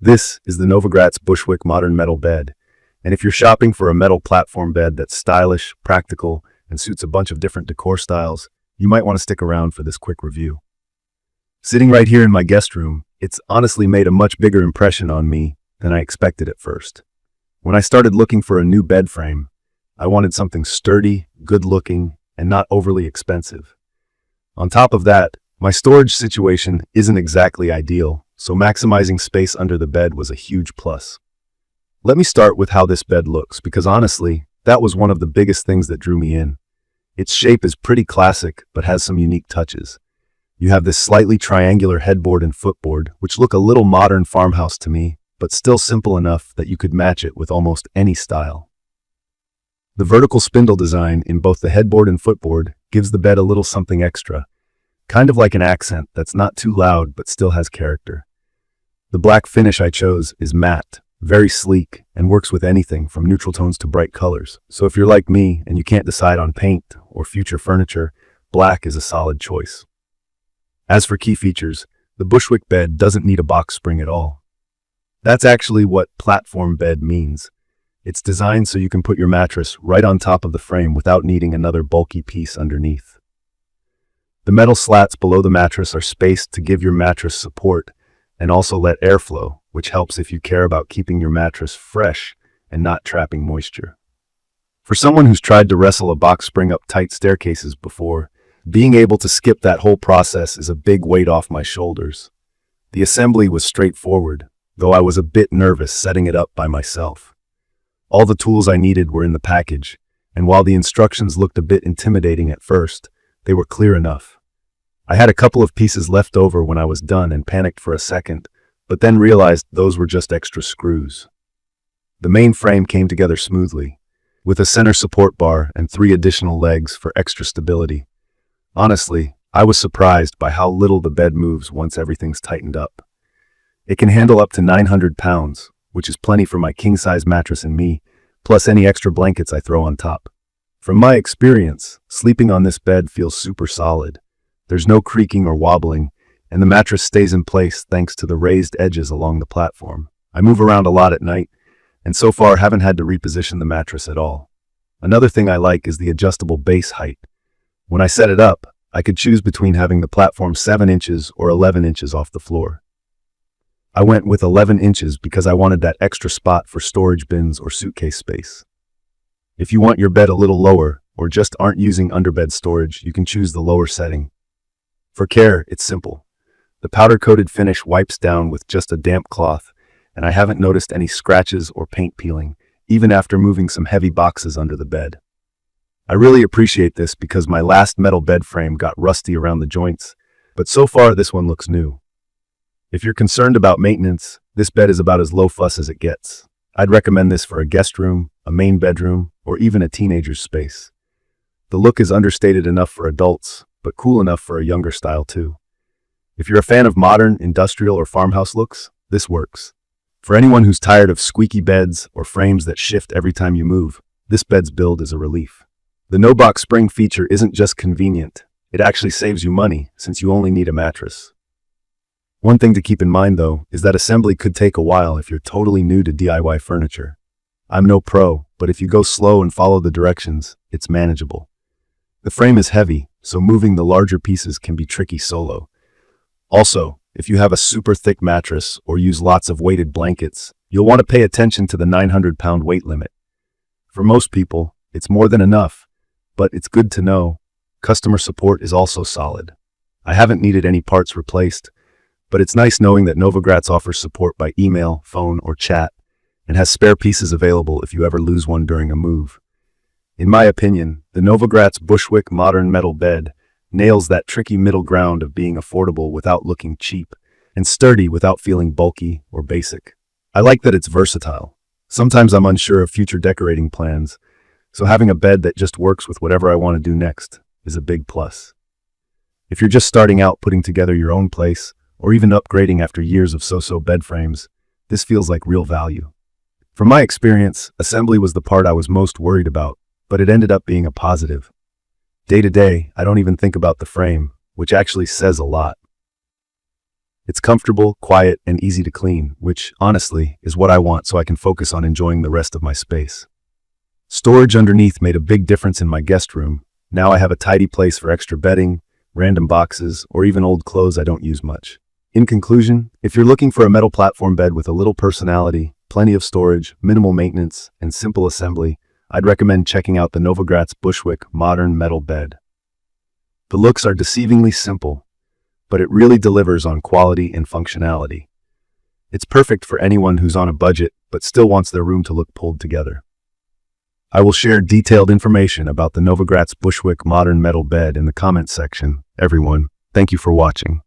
This is the Novogratz Bushwick modern metal bed, and if you're shopping for a metal platform bed that's stylish, practical, and suits a bunch of different decor styles, you might want to stick around for this quick review. Sitting right here in my guest room, it's honestly made a much bigger impression on me than I expected at first. When I started looking for a new bed frame, I wanted something sturdy, good-looking, and not overly expensive. On top of that, my storage situation isn't exactly ideal, so maximizing space under the bed was a huge plus. Let me start with how this bed looks, because honestly, that was one of the biggest things that drew me in. Its shape is pretty classic, but has some unique touches. You have this slightly triangular headboard and footboard, which look a little modern farmhouse to me, but still simple enough that you could match it with almost any style. The vertical spindle design in both the headboard and footboard gives the bed a little something extra, kind of like an accent that's not too loud but still has character. The black finish I chose is matte, very sleek, and works with anything from neutral tones to bright colors. So if you're like me and you can't decide on paint or future furniture, black is a solid choice. As for key features, the Bushwick bed doesn't need a box spring at all. That's actually what platform bed means. It's designed so you can put your mattress right on top of the frame without needing another bulky piece underneath. The metal slats below the mattress are spaced to give your mattress support and also let air flow, which helps if you care about keeping your mattress fresh and not trapping moisture. For someone who's tried to wrestle a box spring up tight staircases before, being able to skip that whole process is a big weight off my shoulders. The assembly was straightforward, though I was a bit nervous setting it up by myself. All the tools I needed were in the package, and while the instructions looked a bit intimidating at first, they were clear enough. I had a couple of pieces left over when I was done and panicked for a second, but then realized those were just extra screws. The main frame came together smoothly, with a center support bar and 3 additional legs for extra stability. Honestly, I was surprised by how little the bed moves once everything's tightened up. It can handle up to 900 pounds, which is plenty for my king-size mattress and me, plus any extra blankets I throw on top. From my experience, sleeping on this bed feels super solid. There's no creaking or wobbling, and the mattress stays in place thanks to the raised edges along the platform. I move around a lot at night, and so far haven't had to reposition the mattress at all. Another thing I like is the adjustable base height. When I set it up, I could choose between having the platform 7 inches or 11 inches off the floor. I went with 11 inches because I wanted that extra spot for storage bins or suitcase space. If you want your bed a little lower, or just aren't using underbed storage, you can choose the lower setting. For care, it's simple. The powder-coated finish wipes down with just a damp cloth, and I haven't noticed any scratches or paint peeling, even after moving some heavy boxes under the bed. I really appreciate this because my last metal bed frame got rusty around the joints, but so far this one looks new. If you're concerned about maintenance, this bed is about as low fuss as it gets. I'd recommend this for a guest room, a main bedroom, or even a teenager's space. The look is understated enough for adults, but cool enough for a younger style too. If you're a fan of modern, industrial, or farmhouse looks, this works. For anyone who's tired of squeaky beds or frames that shift every time you move, this bed's build is a relief. The no-box spring feature isn't just convenient, it actually saves you money since you only need a mattress. One thing to keep in mind though, is that assembly could take a while if you're totally new to DIY furniture. I'm no pro, but if you go slow and follow the directions, it's manageable. The frame is heavy, so moving the larger pieces can be tricky solo. Also, if you have a super thick mattress or use lots of weighted blankets, you'll want to pay attention to the 900-pound weight limit. For most people, it's more than enough, but it's good to know. Customer support is also solid. I haven't needed any parts replaced, but it's nice knowing that Novogratz offers support by email, phone, or chat, and has spare pieces available if you ever lose one during a move. In my opinion, the Novogratz Bushwick modern metal bed nails that tricky middle ground of being affordable without looking cheap, and sturdy without feeling bulky or basic. I like that it's versatile. Sometimes I'm unsure of future decorating plans, so having a bed that just works with whatever I want to do next is a big plus. If you're just starting out putting together your own place, or even upgrading after years of so-so bed frames, this feels like real value. From my experience, assembly was the part I was most worried about, but it ended up being a positive. Day to day, I don't even think about the frame, which actually says a lot. It's comfortable, quiet, and easy to clean, which, honestly, is what I want so I can focus on enjoying the rest of my space. Storage underneath made a big difference in my guest room. Now I have a tidy place for extra bedding, random boxes, or even old clothes I don't use much. In conclusion, if you're looking for a metal platform bed with a little personality, plenty of storage, minimal maintenance, and simple assembly, I'd recommend checking out the Novogratz Bushwick modern metal bed. The looks are deceivingly simple, but it really delivers on quality and functionality. It's perfect for anyone who's on a budget but still wants their room to look pulled together. I will share detailed information about the Novogratz Bushwick modern metal bed in the comments section. Everyone, thank you for watching.